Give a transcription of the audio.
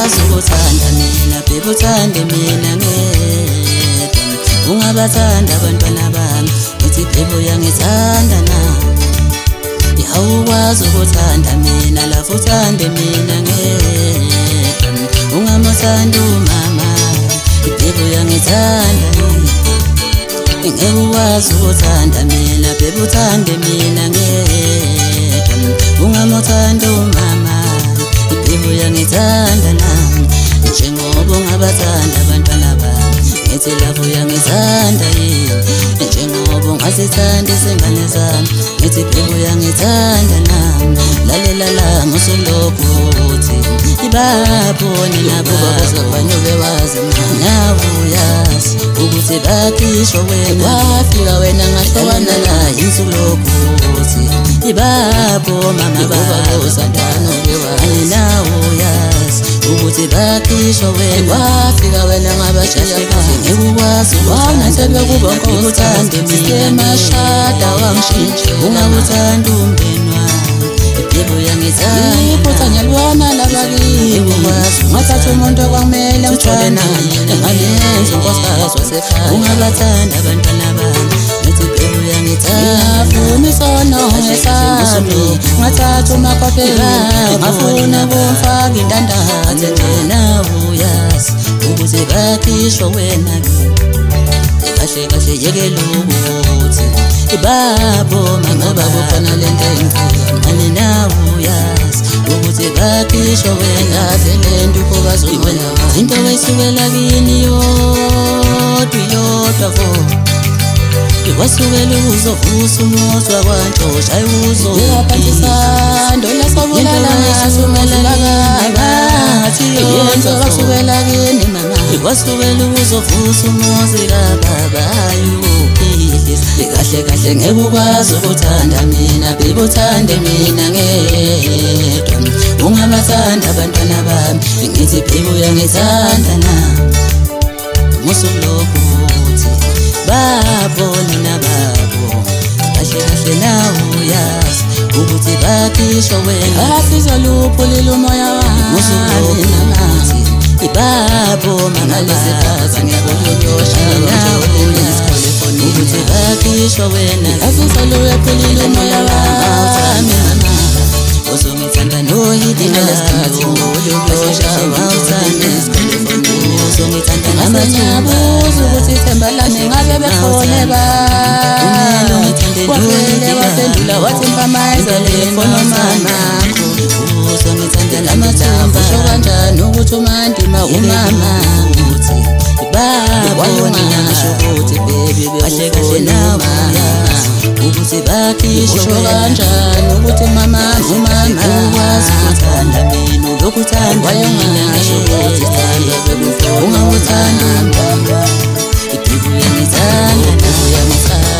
ukwazi ukuthanda mina baby uthande mina ngedwa ungabathanda abantwana bami ngithi baby uyangithanda na awukwazi ukuthanda mina lafu uthande mina ngedwa ungamuthanda umama baby uyangithanda ngeke ukwazi ukuthanda mina baby uthande mina ngedwa ungamuthanda umama baby uyangithanda nami njengoba ungabathanda abantwana bami ngithi lafu uyangithanda yini njengoba ungazithanda izingane zami ngithi baby uyangithanda nami lalela la ngusulokhu uthi ibabone nabo bazobanyuke wazi nawe uyazi ukuthi bakhishwa wena wafika wena ngahlobana naye insulokhu uthi ibabo mama bazosandana uyazi nawe uyazi ukuthi bakhishwa wena wafika wena ngabashiya ngekukwazi wona sebekuba ngokuthanda emashada wangishintshe ungakuthanda umndeni wami baby uyangithanda iphutha lona labakini ngathatha umuntu okwamele ngithole naye engalenza unkosikazi wasekhaya ungabathanda abantwana bami ngithi baby uyangithanda ngafuna isono ngesami ngathatha umakopela ngafuna kumfaka indandathe nawe uyazi ukuthi bakhishwa wena kahle kahle yekela ukuthi ibabo mama babo khona lento engicela nawe uyazi ukuthi bakhishwa wena lento ukubazobona into wayisukela kini yodwa vo iwasukela ukuzovusa umuzwa kwantosha ayuzo yaphathisa ndola sobulala ngathi yonke wasukela kini mama iwasukela ukuzovusa umuzi kababa ayuphilisa kahle kahle ngeke ukwazi ukuthanda mina baby uthande mina ngedwa ungabathanda abantwana bami ngithi baby uyangithanda na musulokhu uthi babone nababo kahle kahle nawe uyazi ukuthi bakhishwa wena asizoluphulile umoya wami musulokhu uthi ibabo mama lezikhathi ngiyabonyosha nawe uyazi ukuthi bakhishwa wena asizoluphulile umoya wami uzongithanda noyidinga lesikhathi ngoyosha wawuthanda uzongithanda namanyabuza ukuthi ithemba lami ngabe bekhona wafele waphendula wathi mpamayiza lefona mamakho uzongithanda namathamba usho kanjani ukuthi umandima umama uthi babona ngasho ukuthi baby kahle kahle nawe ukuthi bakhishwa usho kanjani ukuthi mama umama ukwazi ukuthanda mina lokuthanda wayongasho ukuthi thanda baby ungawuthanda umama baby uyangithanda nawe uyangithanda